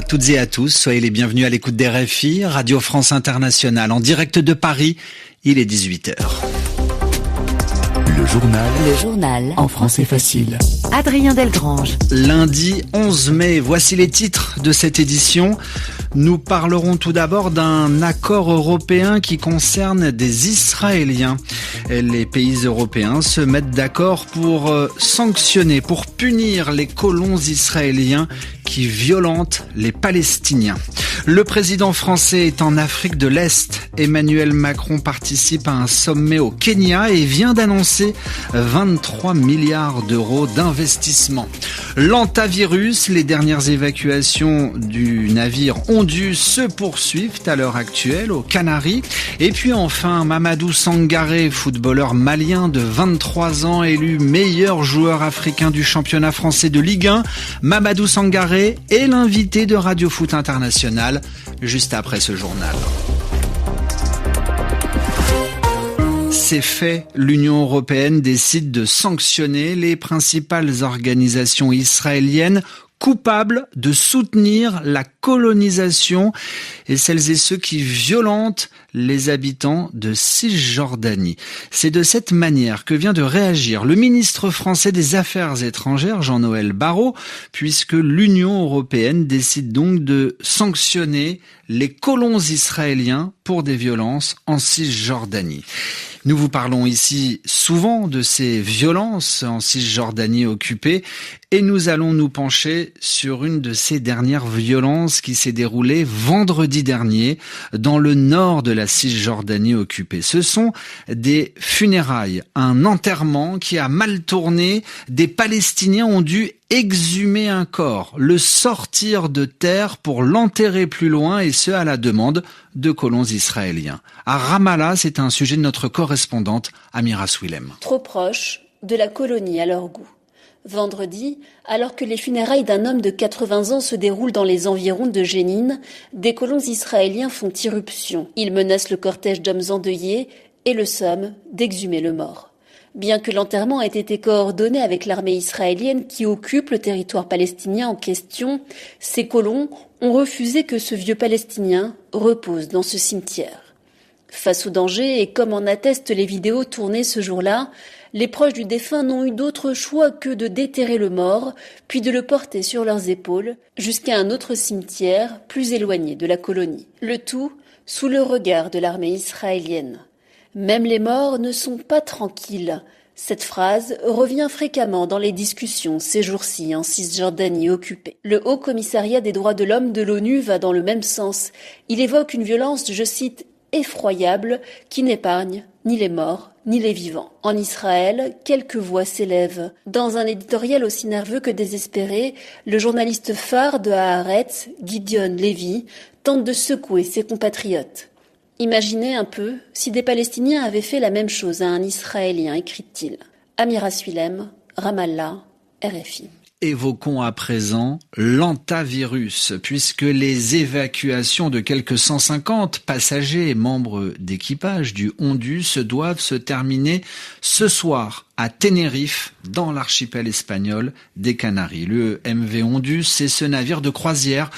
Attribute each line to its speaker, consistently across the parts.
Speaker 1: à toutes et à tous. Soyez les bienvenus à l'écoute d'RFI, Radio France Internationale, en direct de Paris. Il est 18h.
Speaker 2: Le journal en français facile.
Speaker 3: Adrien Delgrange.
Speaker 1: Lundi 11 mai, voici les titres de cette édition. Nous parlerons tout d'abord d'un accord européen qui concerne des Israéliens. Les pays européens se mettent d'accord pour sanctionner, pour punir les colons israéliens qui violentent les Palestiniens. Le président français est en Afrique de l'Est. Emmanuel Macron participe à un sommet au Kenya et vient d'annoncer 23 milliards d'euros d'investissement. L'hantavirus, les dernières évacuations du navire Ondus se poursuivent à l'heure actuelle aux Canaries. Et puis enfin, Mamadou Sangaré, footballeur malien de 23 ans, élu meilleur joueur africain du championnat français de Ligue 1. Mamadou Sangaré est l'invité de Radio Foot International juste après ce journal. C'est fait, l'Union européenne décide de sanctionner les principales organisations israéliennes coupables de soutenir la colonisation et celles et ceux qui violentent les habitants de Cisjordanie. C'est de cette manière que vient de réagir le ministre français des Affaires étrangères, Jean-Noël Barrot, puisque l'Union européenne décide donc de sanctionner les colons israéliens pour des violences en Cisjordanie. Nous vous parlons ici souvent de ces violences en Cisjordanie occupée et nous allons nous pencher sur une de ces dernières violences qui s'est déroulée vendredi dernier dans le nord de la Cisjordanie occupée. Ce sont des funérailles, un enterrement qui a mal tourné. Des Palestiniens ont dû exhumer un corps, le sortir de terre pour l'enterrer plus loin et ce à la demande de colons israéliens. À Ramallah, c'est un sujet de notre correspondante Amira Swilem.
Speaker 4: Trop proche de la colonie à leur goût. Vendredi, alors que les funérailles d'un homme de 80 ans se déroulent dans les environs de Jénine, des colons israéliens font irruption. Ils menacent le cortège d'hommes endeuillés et le somment d'exhumer le mort. Bien que l'enterrement ait été coordonné avec l'armée israélienne qui occupe le territoire palestinien en question, ces colons ont refusé que ce vieux Palestinien repose dans ce cimetière. Face au danger, et comme en attestent les vidéos tournées ce jour-là, les proches du défunt n'ont eu d'autre choix que de déterrer le mort, puis de le porter sur leurs épaules jusqu'à un autre cimetière plus éloigné de la colonie. Le tout sous le regard de l'armée israélienne. Même les morts ne sont pas tranquilles. Cette phrase revient fréquemment dans les discussions ces jours-ci en Cisjordanie occupée. Le Haut Commissariat des droits de l'homme de l'ONU va dans le même sens. Il évoque une violence, je cite, effroyable, qui n'épargne ni les morts ni les vivants. En Israël, quelques voix s'élèvent. Dans un éditorial aussi nerveux que désespéré, le journaliste phare de Haaretz, Gideon Levy, tente de secouer ses compatriotes. Imaginez un peu si des Palestiniens avaient fait la même chose à un Israélien, écrit-il. Amira Swilem, Ramallah, RFI.
Speaker 1: Évoquons à présent l'hantavirus, puisque les évacuations de quelques 150 passagers et membres d'équipage du Ondus doivent se terminer ce soir à Tenerife, dans l'archipel espagnol des Canaries. Le MV Ondus, c'est ce navire de croisière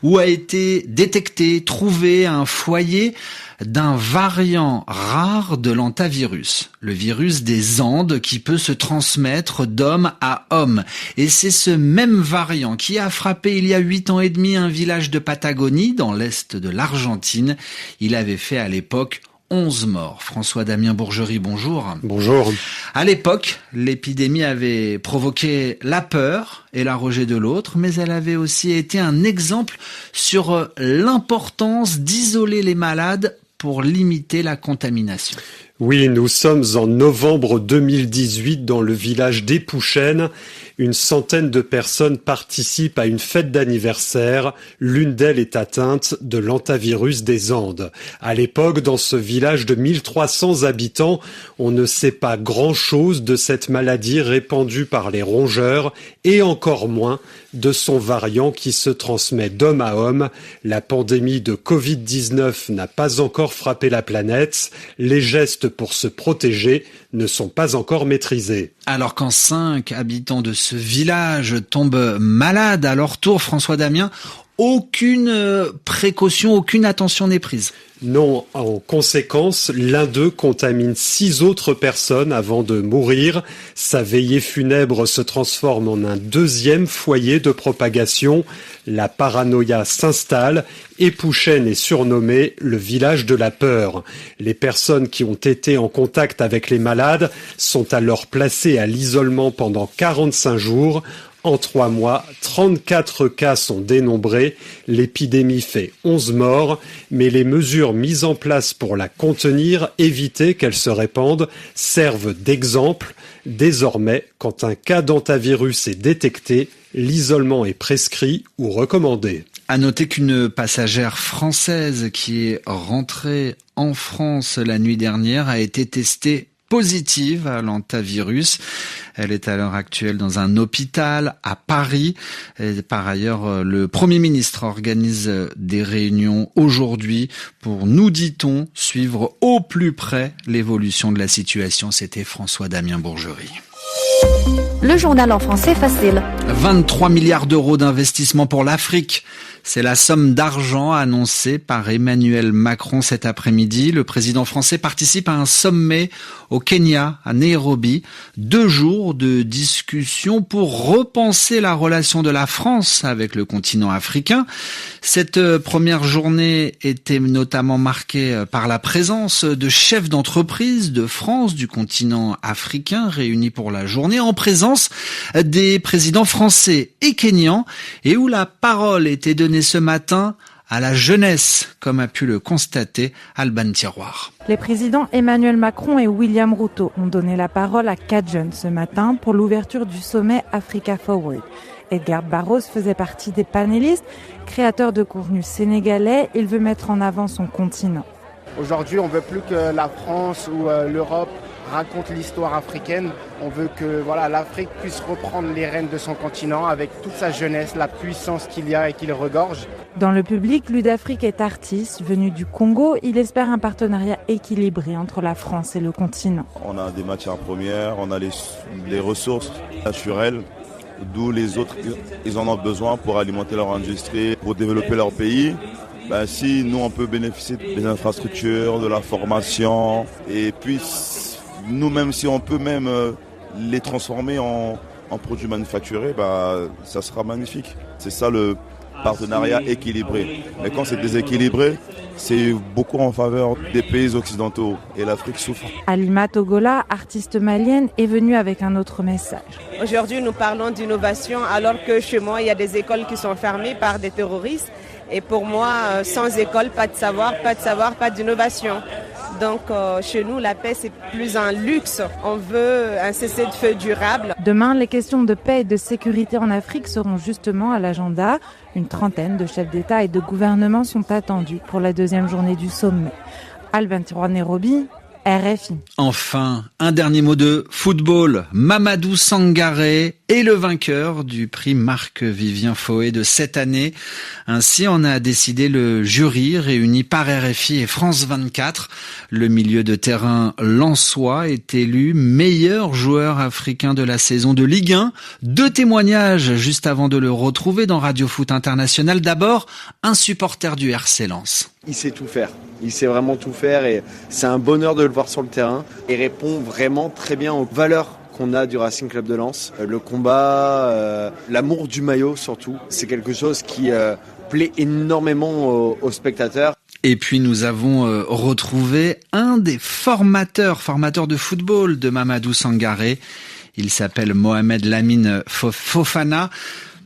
Speaker 1: où a été détecté, trouvé un foyer d'un variant rare de l'hantavirus, le virus des Andes qui peut se transmettre d'homme à homme. Et c'est ce même variant qui a frappé il y a 8 ans et demi un village de Patagonie, dans l'est de l'Argentine. Il avait fait à l'époque 11 morts. François-Damien Bourgerie, bonjour.
Speaker 5: Bonjour.
Speaker 1: À l'époque, l'épidémie avait provoqué la peur et la rejet de l'autre, mais elle avait aussi été un exemple sur l'importance d'isoler les malades pour limiter la contamination.
Speaker 5: Oui, nous sommes en novembre 2018 dans le village d'Épouchènes. Une centaine de personnes participent à une fête d'anniversaire. L'une d'elles est atteinte de l'hantavirus des Andes. À l'époque, dans ce village de 1300 habitants, on ne sait pas grand-chose de cette maladie répandue par les rongeurs et encore moins de son variant qui se transmet d'homme à homme. La pandémie de Covid-19 n'a pas encore frappé la planète. Les gestes pour se protéger ne sont pas encore maîtrisés.
Speaker 1: Alors quand 5 habitants de ce village tombent malades à leur tour, François Damien, aucune précaution, aucune attention n'est prise.
Speaker 5: Non, en conséquence, l'un d'eux contamine 6 autres personnes avant de mourir. Sa veillée funèbre se transforme en un deuxième foyer de propagation. La paranoïa s'installe et Pouchène est surnommé le village de la peur. Les personnes qui ont été en contact avec les malades sont alors placées à l'isolement pendant 45 jours. En 3 mois, 34 cas sont dénombrés. L'épidémie fait 11 morts, mais les mesures mises en place pour la contenir, éviter qu'elle se répande, servent d'exemple. Désormais, quand un cas d'hantavirus est détecté, l'isolement est prescrit ou recommandé.
Speaker 1: À noter qu'une passagère française qui est rentrée en France la nuit dernière a été testée positive à l'hantavirus. Elle est à l'heure actuelle dans un hôpital à Paris. Et par ailleurs, le Premier ministre organise des réunions aujourd'hui pour, nous dit-on, suivre au plus près l'évolution de la situation. C'était François-Damien Bourgerie.
Speaker 2: Le journal en français facile.
Speaker 1: 23 milliards d'euros d'investissement pour l'Afrique. C'est la somme d'argent annoncée par Emmanuel Macron cet après-midi. Le président français participe à un sommet au Kenya, à Nairobi. 2 jours de discussion pour repenser la relation de la France avec le continent africain. Cette première journée était notamment marquée par la présence de chefs d'entreprise de France, du continent africain, réunis pour la journée, en présence des présidents français et kenyans, et où la parole était donnée ce matin à la jeunesse, comme a pu le constater Alban Tiroir.
Speaker 3: Les présidents Emmanuel Macron et William Ruto ont donné la parole à 4 jeunes ce matin pour l'ouverture du sommet Africa Forward. Edgar Barros faisait partie des panélistes. Créateur de contenu sénégalais, il veut mettre en avant son continent.
Speaker 6: Aujourd'hui, on ne veut plus que la France ou l'Europe raconte l'histoire africaine. On veut que l'Afrique puisse reprendre les rênes de son continent avec toute sa jeunesse, la puissance qu'il y a et qu'il regorge.
Speaker 3: Dans le public, Ludafrique est artiste, venu du Congo. Il espère un partenariat équilibré entre la France et le continent.
Speaker 7: On a des matières premières, on a les ressources naturelles, d'où les autres, ils en ont besoin pour alimenter leur industrie, pour développer leur pays. Si nous, on peut bénéficier des infrastructures, de la formation, et puis nous-mêmes, si on peut même les transformer en produits manufacturés, ça sera magnifique. C'est ça le partenariat équilibré. Mais quand c'est déséquilibré, c'est beaucoup en faveur des pays occidentaux et l'Afrique souffre.
Speaker 3: Alima Togola, artiste malienne, est venue avec un autre message.
Speaker 8: Aujourd'hui, nous parlons d'innovation alors que chez moi, il y a des écoles qui sont fermées par des terroristes. Et pour moi, sans école, pas de savoir, pas d'innovation. Donc chez nous, la paix, c'est plus un luxe. On veut un cessez-le-feu durable.
Speaker 3: Demain, les questions de paix et de sécurité en Afrique seront justement à l'agenda. Une trentaine de chefs d'État et de gouvernement sont attendus pour la 2e journée du sommet. Alban Tiroir, Nairobi, RFI.
Speaker 1: Enfin, un dernier mot de football. Mamadou Sangaré est le vainqueur du prix Marc-Vivien Foé de cette année. Ainsi en a décidé le jury réuni par RFI et France 24. Le milieu de terrain lensois est élu meilleur joueur africain de la saison de Ligue 1. 2 témoignages juste avant de le retrouver dans Radio Foot International. D'abord, un supporter du RC Lens.
Speaker 9: Il sait tout faire. Il sait vraiment tout faire et c'est un bonheur de le voir sur le terrain. Il répond vraiment très bien aux valeurs qu'on a du Racing Club de Lens. Le combat, l'amour du maillot surtout, c'est quelque chose qui plaît énormément aux spectateurs.
Speaker 1: Et puis nous avons retrouvé un des formateurs de football de Mamadou Sangaré. Il s'appelle Mohamed Lamine Fofana.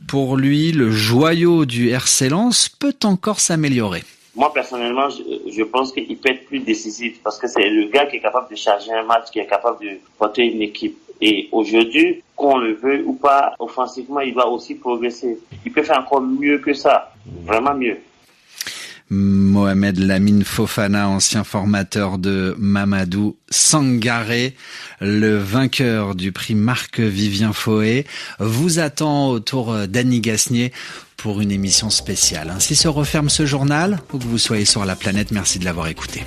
Speaker 1: Pour lui, le joyau du RC Lens peut encore s'améliorer.
Speaker 10: Moi, personnellement, je pense qu'il peut être plus décisif parce que c'est le gars qui est capable de charger un match, qui est capable de porter une équipe. Et aujourd'hui, qu'on le veut ou pas, offensivement, il doit aussi progresser. Il peut faire encore mieux que ça, vraiment mieux.
Speaker 1: Mohamed Lamine Fofana, ancien formateur de Mamadou Sangaré, le vainqueur du prix Marc-Vivien Foé, vous attend autour d'Annie Gasnier pour une émission spéciale. Ainsi se referme ce journal. Où que vous soyez sur la planète, merci de l'avoir écouté.